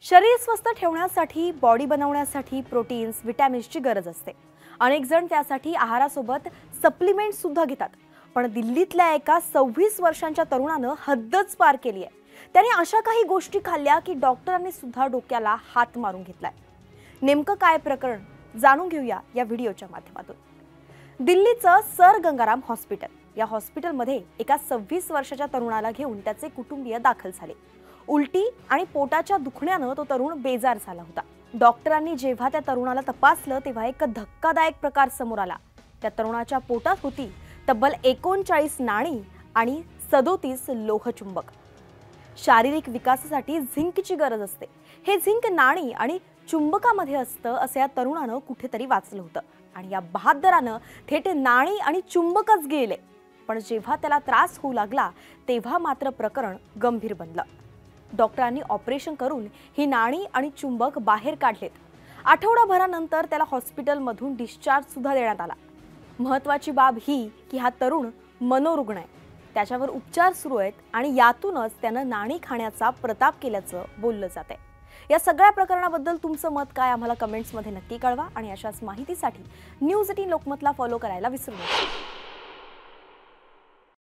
शरीर स्वस्थ ठेवण्यासाठी, बॉडी बनवण्यासाठी प्रोटीन्स, विटॅमिन्सची गरज असते। अनेक जण त्यासाठी आहारासोबत सप्लिमेंट सुद्धा घेतात। पण दिल्लीतल्या एका 26 वर्षांच्या तरुणानं हद्दच पार केली आहे। त्याने अशा काही गोष्टी खाल्ल्या की डॉक्टरांनी सुद्धा डोक्याला हात मारून घेतलाय। नेमकं काय प्रकरण जाणून घेऊया या व्हिडिओच्या माध्यमातून। दिल्लीचं सर गंगाराम हॉस्पिटल, या हॉस्पिटलमध्ये एका 26 वर्षाच्या तरुणाला घेऊन त्याचे कुटुंबीय दाखल झाले। उलटी आणि पोटाच्या दुखण्यानं तो तरुण बेजार झाला होता। डॉक्टरांनी जेव्हा त्या तरुणाला तपासलं तेव्हा एक धक्कादायक प्रकार समोर आला। त्या तरुणाच्या पोटात होती तब्बल 39 नाणी आणि 37 लोहचुंबक। शारीरिक विकासासाठी झिंकची गरज असते। हे झिंक नाणी आणि चुंबकामध्ये असतं असं या तरुणानं कुठेतरी वाचलं होतं आणि या बहादरानं थेट नाणी आणि चुंबकच गेले। पण जेव्हा त्याला त्रास होऊ लागला तेव्हा मात्र प्रकरण गंभीर बनलं। डॉक्टरांनी ऑपरेशन करून ही नाणी आणि चुंबक बाहेर काढलेत। आठवडाभरानंतर त्याला हॉस्पिटलमधून डिस्चार्ज सुद्धा देण्यात आला। महत्त्वाची बाब ही की हा तरुण मनोरुग्ण आहे। त्याच्यावर उपचार सुरू आहेत आणि यातूनच त्यानं नाणी खाण्याचा प्रताप केल्याचं बोललं जातंय। या सगळ्या प्रकरणाबद्दल तुमचं मत काय आम्हाला कमेंट्समध्ये नक्की कळवा आणि अशाच माहितीसाठी न्यूज 18 लोकमतला फॉलो करायला विसरू नका।